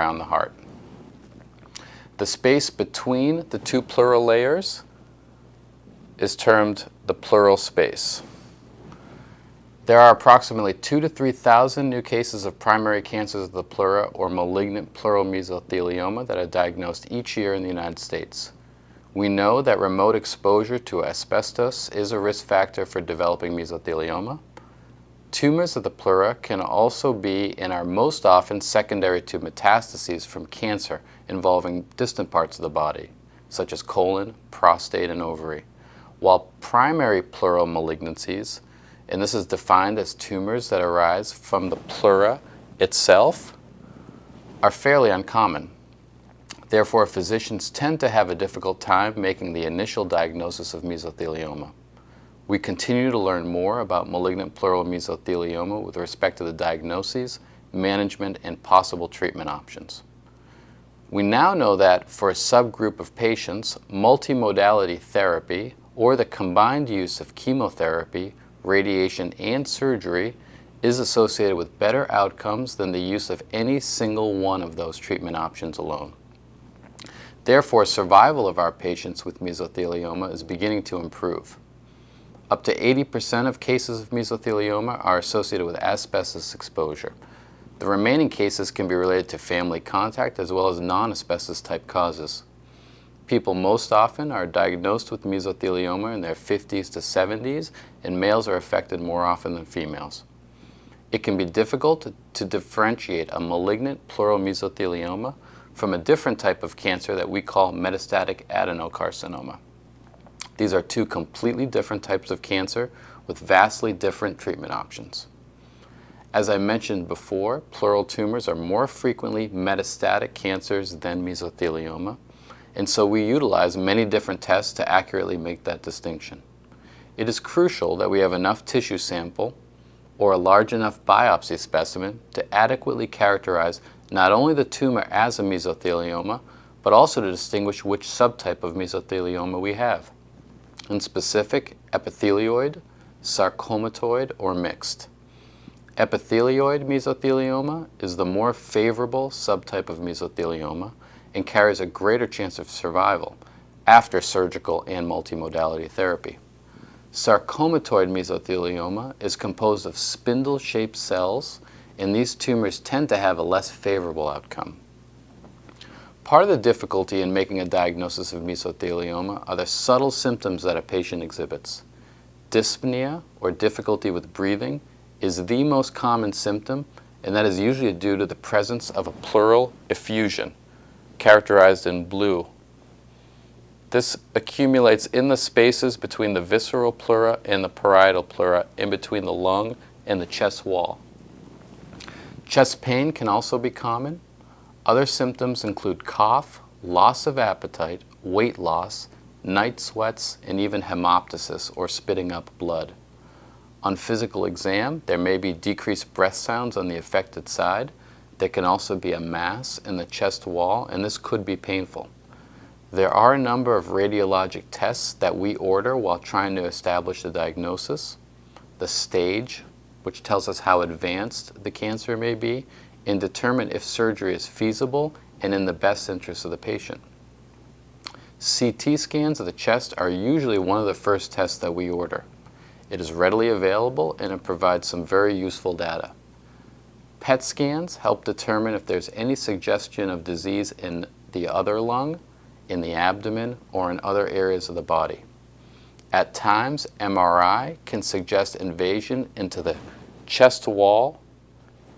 around the heart. The space between the two pleural layers is termed the pleural space. There are approximately 2,000 to 3,000 new cases of primary cancers of the pleura or malignant pleural mesothelioma that are diagnosed each year in the United States. We know that remote exposure to asbestos is a risk factor for developing mesothelioma. Tumors of the pleura can also be and are most often secondary to metastases from cancer involving distant parts of the body, such as colon, prostate, and ovary, while primary pleural malignancies, and this is defined as tumors that arise from the pleura itself, are fairly uncommon. Therefore, physicians tend to have a difficult time making the initial diagnosis of mesothelioma. We continue to learn more about malignant pleural mesothelioma with respect to the diagnoses, management, and possible treatment options. We now know that for a subgroup of patients, multimodality therapy, or the combined use of chemotherapy, radiation, and surgery, is associated with better outcomes than the use of any single one of those treatment options alone. Therefore, survival of our patients with mesothelioma is beginning to improve. Up to 80% of cases of mesothelioma are associated with asbestos exposure. The remaining cases can be related to family contact as well as non-asbestos type causes. People most often are diagnosed with mesothelioma in their 50s to 70s, and males are affected more often than females. It can be difficult to differentiate a malignant pleural mesothelioma from a different type of cancer that we call metastatic adenocarcinoma. These are two completely different types of cancer with vastly different treatment options. As I mentioned before, pleural tumors are more frequently metastatic cancers than mesothelioma, and so we utilize many different tests to accurately make that distinction. It is crucial that we have enough tissue sample or a large enough biopsy specimen to adequately characterize not only the tumor as a mesothelioma, but also to distinguish which subtype of mesothelioma we have. In specific, epithelioid, sarcomatoid, or mixed. Epithelioid mesothelioma is the more favorable subtype of mesothelioma and carries a greater chance of survival after surgical and multimodality therapy. Sarcomatoid mesothelioma is composed of spindle-shaped cells, and these tumors tend to have a less favorable outcome. Part of the difficulty in making a diagnosis of mesothelioma are the subtle symptoms that a patient exhibits. Dyspnea, or difficulty with breathing, is the most common symptom, and that is usually due to the presence of a pleural effusion, characterized in blue. This accumulates in the spaces between the visceral pleura and the parietal pleura, in between the lung and the chest wall. Chest pain can also be common. Other symptoms include cough, loss of appetite, weight loss, night sweats, and even hemoptysis, or spitting up blood. On physical exam, there may be decreased breath sounds on the affected side. There can also be a mass in the chest wall, and this could be painful. There are a number of radiologic tests that we order while trying to establish the diagnosis. The stage, which tells us how advanced the cancer may be, and determine if surgery is feasible and in the best interest of the patient. CT scans of the chest are usually one of the first tests that we order. It is readily available and it provides some very useful data. PET scans help determine if there's any suggestion of disease in the other lung, in the abdomen, or in other areas of the body. At times, MRI can suggest invasion into the chest wall,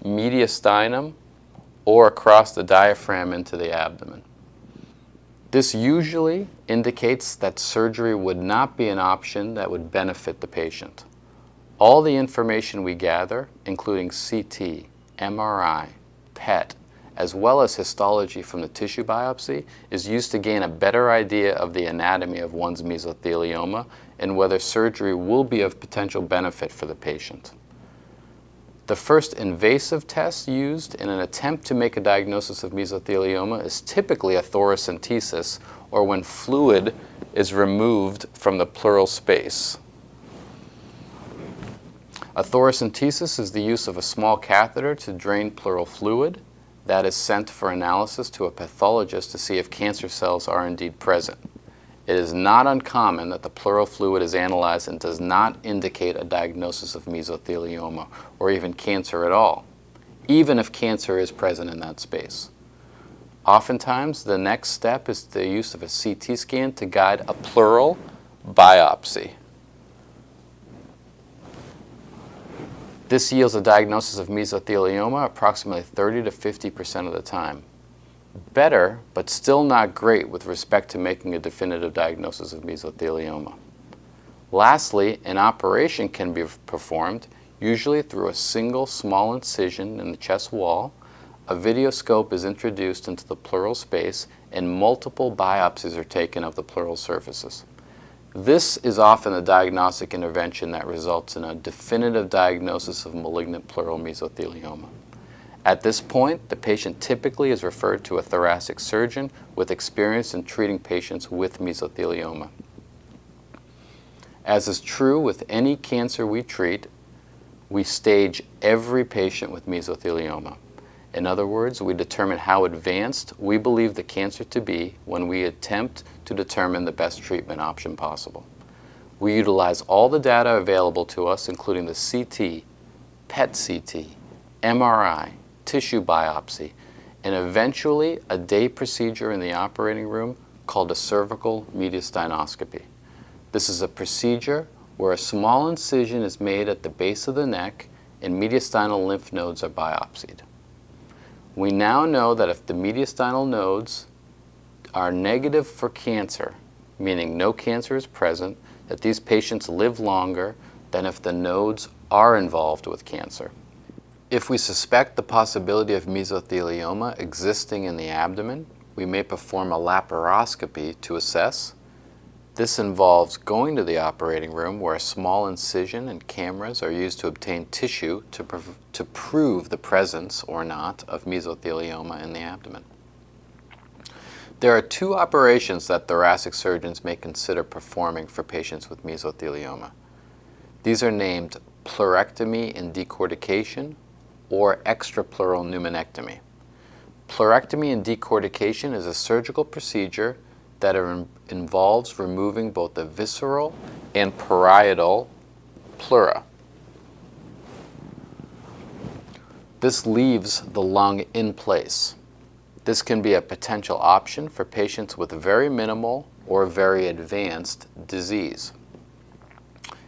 mediastinum, or across the diaphragm into the abdomen. This usually indicates that surgery would not be an option that would benefit the patient. All the information we gather, including CT, MRI, PET, as well as histology from the tissue biopsy, is used to gain a better idea of the anatomy of one's mesothelioma and whether surgery will be of potential benefit for the patient. The first invasive test used in an attempt to make a diagnosis of mesothelioma is typically a thoracentesis, or when fluid is removed from the pleural space. A thoracentesis is the use of a small catheter to drain pleural fluid. that is sent for analysis to a pathologist to see if cancer cells are indeed present. It is not uncommon that the pleural fluid is analyzed and does not indicate a diagnosis of mesothelioma or even cancer at all, even if cancer is present in that space. Oftentimes, the next step is the use of a CT scan to guide a pleural biopsy. This yields a diagnosis of mesothelioma approximately 30 to 50% of the time. Better, but still not great with respect to making a definitive diagnosis of mesothelioma. Lastly, an operation can be performed, usually through a single small incision in the chest wall. A videoscope is introduced into the pleural space and multiple biopsies are taken of the pleural surfaces. This is often a diagnostic intervention that results in a definitive diagnosis of malignant pleural mesothelioma. At this point, the patient typically is referred to a thoracic surgeon with experience in treating patients with mesothelioma. As is true with any cancer we treat, we stage every patient with mesothelioma. In other words, we determine how advanced we believe the cancer to be when we attempt to determine the best treatment option possible. We utilize all the data available to us, including the CT, PET-CT, MRI, tissue biopsy, and eventually a day procedure in the operating room called a cervical mediastinoscopy. This is a procedure where a small incision is made at the base of the neck and mediastinal lymph nodes are biopsied. We now know that if the mediastinal nodes are negative for cancer, meaning no cancer is present, that these patients live longer than if the nodes are involved with cancer. If we suspect the possibility of mesothelioma existing in the abdomen, we may perform a laparoscopy to assess. This involves going to the operating room where a small incision and cameras are used to obtain tissue to prove the presence or not of mesothelioma in the abdomen. There are two operations that thoracic surgeons may consider performing for patients with mesothelioma. These are named pleurectomy and decortication or extrapleural pneumonectomy. Pleurectomy and decortication is a surgical procedure that involves removing both the visceral and parietal pleura. This leaves the lung in place. This can be a potential option for patients with very minimal or very advanced disease.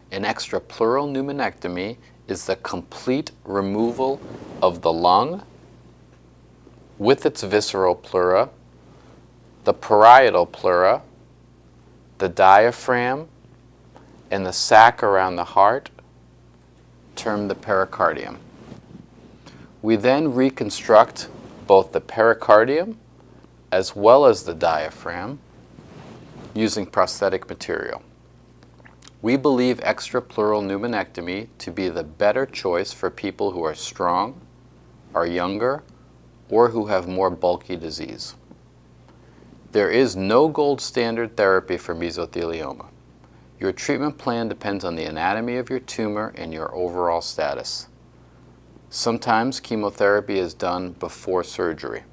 An extrapleural pneumonectomy is the complete removal of the lung with its visceral pleura, the parietal pleura, the diaphragm, and the sac around the heart, termed the pericardium. We then reconstruct both the pericardium as well as the diaphragm using prosthetic material. We believe extrapleural pneumonectomy to be the better choice for people who are strong, are younger, or who have more bulky disease. There is no gold standard therapy for mesothelioma. Your treatment plan depends on the anatomy of your tumor and your overall status. Sometimes chemotherapy is done before surgery.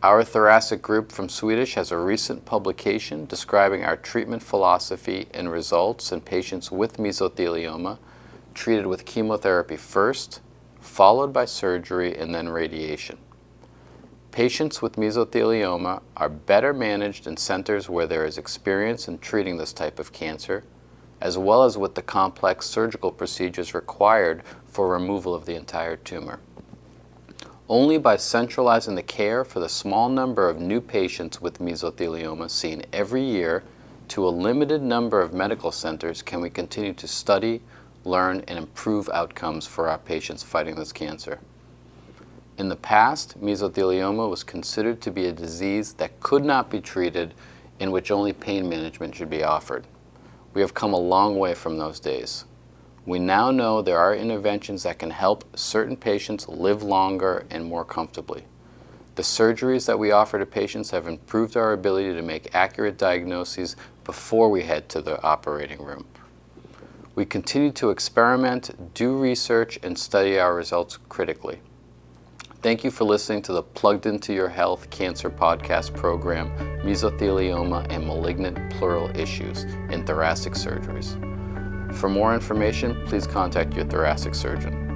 Our thoracic group from Swedish has a recent publication describing our treatment philosophy and results in patients with mesothelioma treated with chemotherapy first, followed by surgery and then radiation. Patients with mesothelioma are better managed in centers where there is experience in treating this type of cancer, as well as with the complex surgical procedures required for removal of the entire tumor. Only by centralizing the care for the small number of new patients with mesothelioma seen every year to a limited number of medical centers can we continue to study, learn, and improve outcomes for our patients fighting this cancer. In the past, mesothelioma was considered to be a disease that could not be treated, in which only pain management should be offered. We have come a long way from those days. We now know there are interventions that can help certain patients live longer and more comfortably. The surgeries that we offer to patients have improved our ability to make accurate diagnoses before we head to the operating room. We continue to experiment, do research, and study our results critically. Thank you for listening to the Plugged Into Your Health Cancer Podcast program, Mesothelioma and Malignant Pleural Issues in Thoracic Surgeries. For more information, please contact your thoracic surgeon.